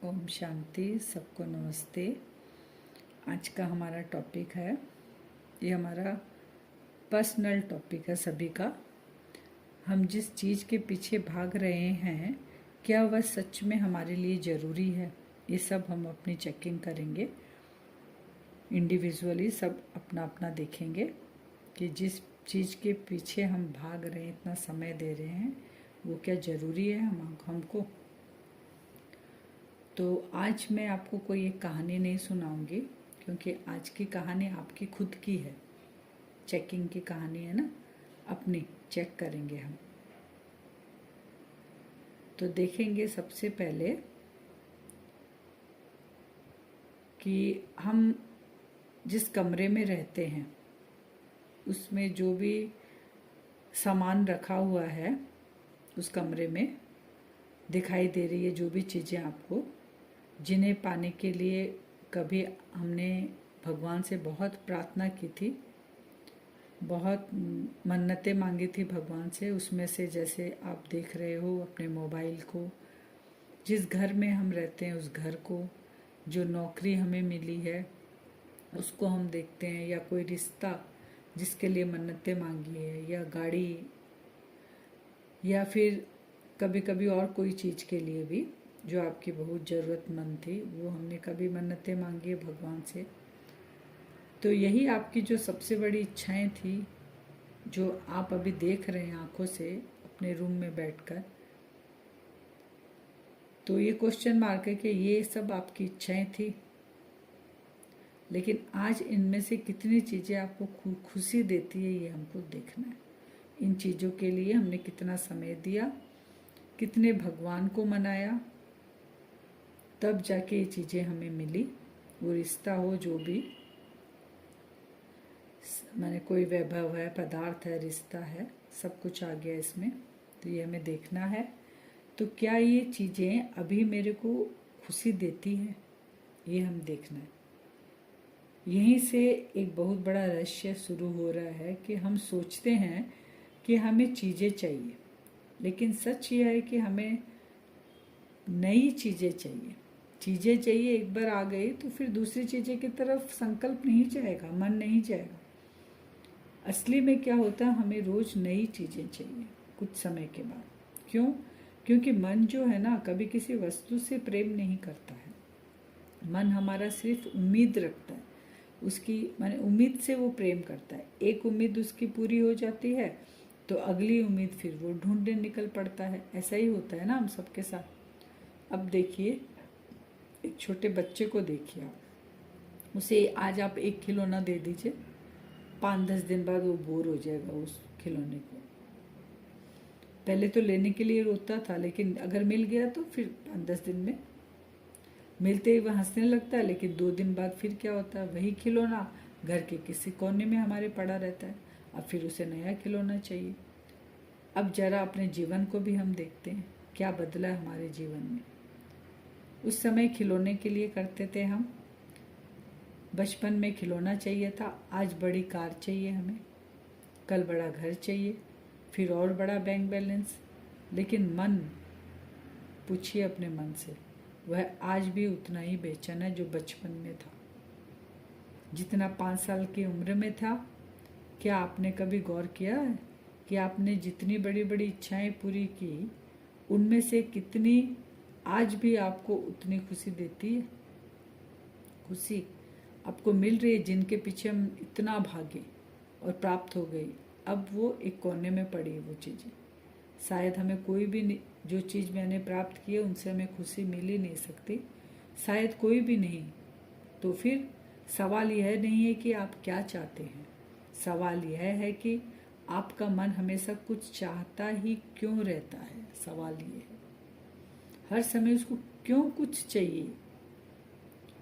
ओम शांति। सबको नमस्ते। आज का हमारा टॉपिक है, ये हमारा पर्सनल टॉपिक है सभी का। हम जिस चीज़ के पीछे भाग रहे हैं, क्या वह सच में हमारे लिए ज़रूरी है? ये सब हम अपनी चेकिंग करेंगे। इंडिविजुअली सब अपना अपना देखेंगे कि जिस चीज़ के पीछे हम भाग रहे हैं, इतना समय दे रहे हैं, वो क्या ज़रूरी है हमको। तो आज मैं आपको कोई एक कहानी नहीं सुनाऊंगी, क्योंकि आज की कहानी आपकी खुद की है। चेकिंग की कहानी है ना, अपनी चेक करेंगे हम। तो देखेंगे सबसे पहले कि हम जिस कमरे में रहते हैं उसमें जो भी सामान रखा हुआ है उस कमरे में दिखाई दे रही है, जो भी चीज़ें आपको, जिन्हें पाने के लिए कभी हमने भगवान से बहुत प्रार्थना की थी, बहुत मन्नतें मांगी थी भगवान से। उसमें से जैसे आप देख रहे हो अपने मोबाइल को, जिस घर में हम रहते हैं उस घर को, जो नौकरी हमें मिली है उसको हम देखते हैं, या कोई रिश्ता जिसके लिए मन्नतें मांगी है, या गाड़ी, या फिर कभी कभी और कोई चीज़ के लिए भी जो आपकी बहुत ज़रूरतमंद थी, वो हमने कभी मन्नतें मांगी है भगवान से। तो यही आपकी जो सबसे बड़ी इच्छाएं थी, जो आप अभी देख रहे हैं आंखों से अपने रूम में बैठकर, तो ये क्वेश्चन मार्क है कि ये सब आपकी इच्छाएं थी। लेकिन आज इनमें से कितनी चीज़ें आपको खुशी देती है, ये हमको देखना है। इन चीज़ों के लिए हमने कितना समय दिया, कितने भगवान को मनाया, तब जाके ये चीज़ें हमें मिली। वो रिश्ता हो जो भी, माने कोई वैभव है, पदार्थ है, रिश्ता है, सब कुछ आ गया इसमें। तो ये हमें देखना है, तो क्या ये चीज़ें अभी मेरे को खुशी देती हैं, ये हम देखना है। यहीं से एक बहुत बड़ा रहस्य शुरू हो रहा है कि हम सोचते हैं कि हमें चीज़ें चाहिए, लेकिन सच यह है कि हमें नई चीज़ें चाहिए। चीज़ें चाहिए, एक बार आ गई तो फिर दूसरी चीज़ें की तरफ संकल्प नहीं जाएगा, मन नहीं जाएगा। असली में क्या होता है, हमें रोज नई चीज़ें चाहिए कुछ समय के बाद। क्यों? क्योंकि मन जो है ना, कभी किसी वस्तु से प्रेम नहीं करता है। मन हमारा सिर्फ उम्मीद रखता है, उसकी माने उम्मीद से वो प्रेम करता है। एक उम्मीद उसकी पूरी हो जाती है तो अगली उम्मीद फिर वो ढूंढने निकल पड़ता है। ऐसा ही होता है ना हम सबके साथ। अब देखिए, एक छोटे बच्चे को देखिए आप, उसे आज आप एक खिलौना दे दीजिए, 5-10 दिन बाद वो बोर हो जाएगा उस खिलौने को। पहले तो लेने के लिए रोता था, लेकिन अगर मिल गया तो फिर 5-10 दिन में मिलते ही वह हंसने लगता है। लेकिन 2 दिन बाद फिर क्या होता है, वही खिलौना घर के किसी कोने में हमारे पड़ा रहता है। अब फिर उसे नया खिलौना चाहिए। अब जरा अपने जीवन को भी हम देखते हैं, क्या बदला है हमारे जीवन में। उस समय खिलौने के लिए करते थे हम, बचपन में खिलौना चाहिए था, आज बड़ी कार चाहिए हमें, कल बड़ा घर चाहिए, फिर और बड़ा बैंक बैलेंस। लेकिन मन, पूछिए अपने मन से, वह आज भी उतना ही बेचैन है जो बचपन में था, जितना 5 साल की उम्र में था। क्या आपने कभी गौर किया है कि आपने जितनी बड़ी बड़ी इच्छाएं पूरी की, उनमें से कितनी आज भी आपको उतनी खुशी देती है? खुशी आपको मिल रही है, जिनके पीछे हम इतना भागे और प्राप्त हो गई, अब वो एक कोने में पड़ी है वो चीज़ें। शायद हमें कोई भी जो चीज़ मैंने प्राप्त की है उनसे हमें खुशी मिल ही नहीं सकती, शायद कोई भी नहीं। तो फिर सवाल यह नहीं है कि आप क्या चाहते हैं, सवाल यह है कि आपका मन हमेशा कुछ चाहता ही क्यों रहता है। सवाल ये है, हर समय उसको क्यों कुछ चाहिए।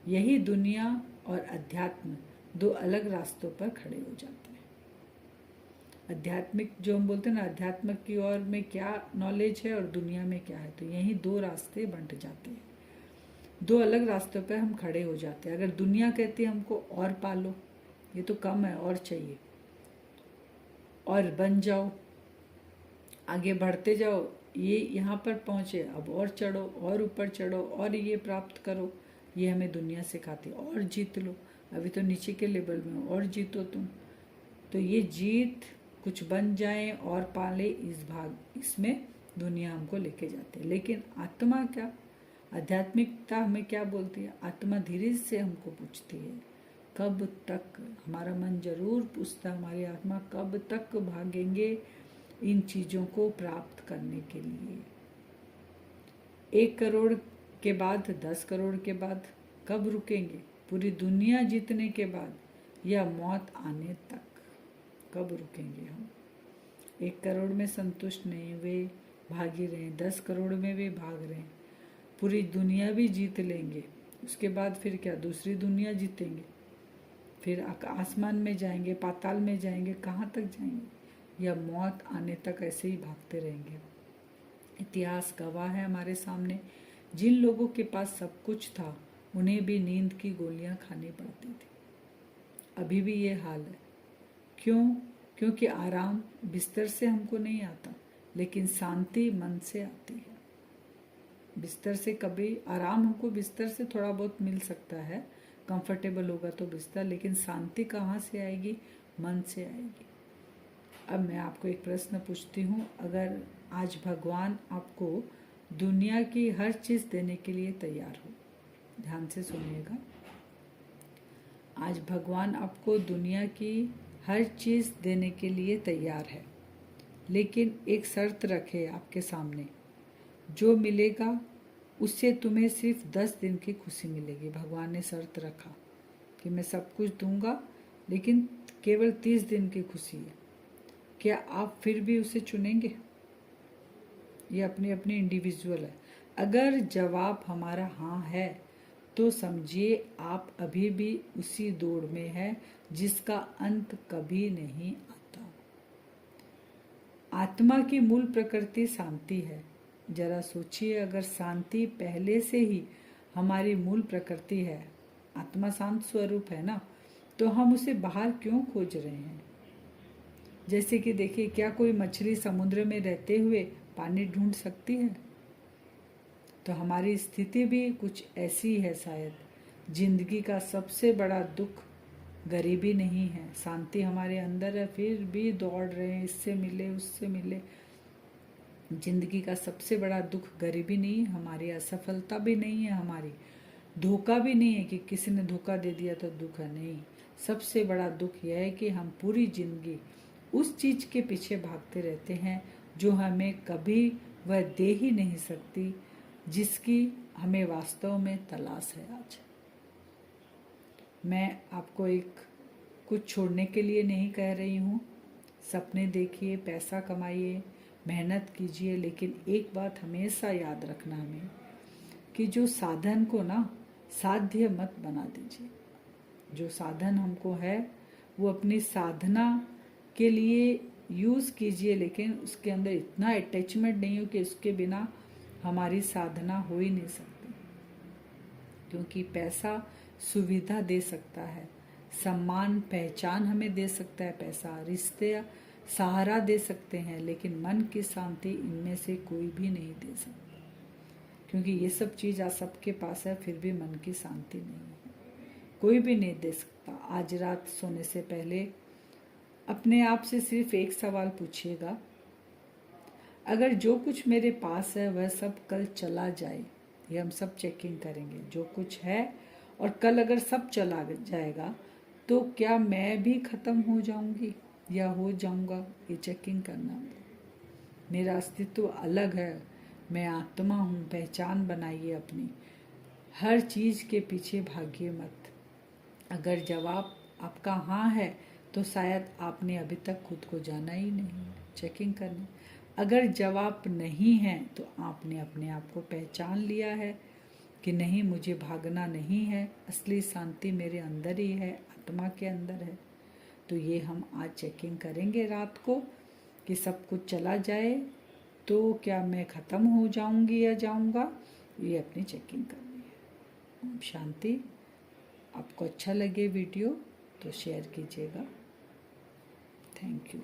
यही दुनिया और अध्यात्म दो अलग रास्तों पर खड़े हो जाते हैं। आध्यात्मिक जो हम बोलते हैं ना, अध्यात्म की ओर में क्या नॉलेज है और दुनिया में क्या है, तो यही दो रास्ते बंट जाते हैं। दो अलग रास्तों पर हम खड़े हो जाते हैं। अगर दुनिया कहती है हमको और पालो, ये तो कम है, और चाहिए, और बन जाओ, आगे बढ़ते जाओ, ये यहाँ पर पहुँचे, अब और चढ़ो और ऊपर चढ़ो और ये प्राप्त करो। ये हमें दुनिया सिखाती है। और जीत लो, अभी तो नीचे के लेवल में हो, और जीतो तुम। तो ये जीत, कुछ बन जाए और पाले, इसमें दुनिया हमको लेके जाती है। लेकिन आत्मा क्या, आध्यात्मिकता हमें क्या बोलती है? आत्मा धीरे से हमको पूछती है कब तक। हमारा मन जरूर पूछता है, हमारी आत्मा कब तक भागेंगे इन चीज़ों को प्राप्त करने के लिए। 1 करोड़ के बाद, 10 करोड़ के बाद कब रुकेंगे? पूरी दुनिया जीतने के बाद या मौत आने तक कब रुकेंगे हम? 1 करोड़ में संतुष्ट नहीं हुए, भाग ही रहे हैं। 10 करोड़ में भी भाग रहे हैं। पूरी दुनिया भी जीत लेंगे, उसके बाद फिर क्या? दूसरी दुनिया जीतेंगे, फिर आसमान में जाएंगे, पाताल में जाएंगे, कहाँ तक जाएंगे? या मौत आने तक ऐसे ही भागते रहेंगे। इतिहास गवाह है हमारे सामने, जिन लोगों के पास सब कुछ था उन्हें भी नींद की गोलियां खानी पड़ती थी। अभी भी ये हाल है। क्यों? क्योंकि आराम बिस्तर से हमको नहीं आता, लेकिन शांति मन से आती है। बिस्तर से कभी आराम हमको बिस्तर से थोड़ा बहुत मिल सकता है, कंफर्टेबल होगा तो बिस्तर, लेकिन शांति कहाँ से आएगी? मन से आएगी। अब मैं आपको एक प्रश्न पूछती हूँ, अगर आज भगवान आपको दुनिया की हर चीज़ देने के लिए तैयार हो, ध्यान से सुनिएगा, आज भगवान आपको दुनिया की हर चीज़ देने के लिए तैयार है, लेकिन एक शर्त रखे आपके सामने, जो मिलेगा उससे तुम्हें सिर्फ 10 दिन की खुशी मिलेगी। भगवान ने शर्त रखा कि मैं सब कुछ दूंगा, लेकिन केवल 30 दिन की खुशी है। क्या आप फिर भी उसे चुनेंगे? ये अपनी अपनी इंडिविजुअल है। अगर जवाब हमारा हाँ है तो समझिए आप अभी भी उसी दौड़ में है जिसका अंत कभी नहीं आता। आत्मा की मूल प्रकृति शांति है। जरा सोचिए, अगर शांति पहले से ही हमारी मूल प्रकृति है, आत्मा शांत स्वरूप है ना, तो हम उसे बाहर क्यों खोज रहे हैं? जैसे कि देखिए, क्या कोई मछली समुद्र में रहते हुए पानी ढूंढ सकती है? तो हमारी स्थिति भी कुछ ऐसी है शायद। जिंदगी का सबसे बड़ा दुख गरीबी नहीं है, शांति हमारे अंदर है, फिर भी दौड़ रहे हैं, इससे मिले उससे मिले। जिंदगी का सबसे बड़ा दुख गरीबी नहीं है हमारी, असफलता भी नहीं है हमारी, धोखा भी नहीं है कि किसी ने धोखा दे दिया तो दुख है, नहीं। सबसे बड़ा दुख यह है कि हम पूरी जिंदगी उस चीज के पीछे भागते रहते हैं जो हमें कभी वह दे ही नहीं सकती, जिसकी हमें वास्तव में तलाश है। आज मैं आपको कुछ छोड़ने के लिए नहीं कह रही हूँ। सपने देखिए, पैसा कमाइए, मेहनत कीजिए, लेकिन एक बात हमेशा याद रखना हमें, कि जो साधन को ना साध्य मत बना दीजिए। जो साधन हमको है वो अपनी साधना के लिए यूज़ कीजिए, लेकिन उसके अंदर इतना अटैचमेंट नहीं हो कि उसके बिना हमारी साधना हो ही नहीं सकती। क्योंकि पैसा सुविधा दे सकता है, सम्मान पहचान हमें दे सकता है, पैसा रिश्ते सहारा दे सकते हैं, लेकिन मन की शांति इनमें से कोई भी नहीं दे सकता। क्योंकि ये सब चीज़ आज सबके पास है, फिर भी मन की शांति नहीं है, कोई भी नहीं दे सकता। आज रात सोने से पहले अपने आप से सिर्फ एक सवाल पूछिएगा, अगर जो कुछ मेरे पास है वह सब कल चला जाए, ये हम सब चेकिंग करेंगे, जो कुछ है, और कल अगर सब चला जाएगा तो क्या मैं भी खत्म हो जाऊंगी या हो जाऊंगा? ये चेकिंग करना। मेरा अस्तित्व अलग है, मैं आत्मा हूँ, पहचान बनाइए अपनी। हर चीज़ के पीछे भागिए मत। अगर जवाब आपका हाँ है तो शायद आपने अभी तक खुद को जाना ही नहीं, चेकिंग करना। अगर जवाब नहीं है तो आपने अपने आप को पहचान लिया है कि नहीं, मुझे भागना नहीं है, असली शांति मेरे अंदर ही है, आत्मा के अंदर है। तो ये हम आज चेकिंग करेंगे रात को, कि सब कुछ चला जाए तो क्या मैं ख़त्म हो जाऊंगी या जाऊंगा, ये अपनी चेकिंग करनी है। ओम शांति। आपको अच्छा लगे वीडियो तो शेयर कीजिएगा। Thank you.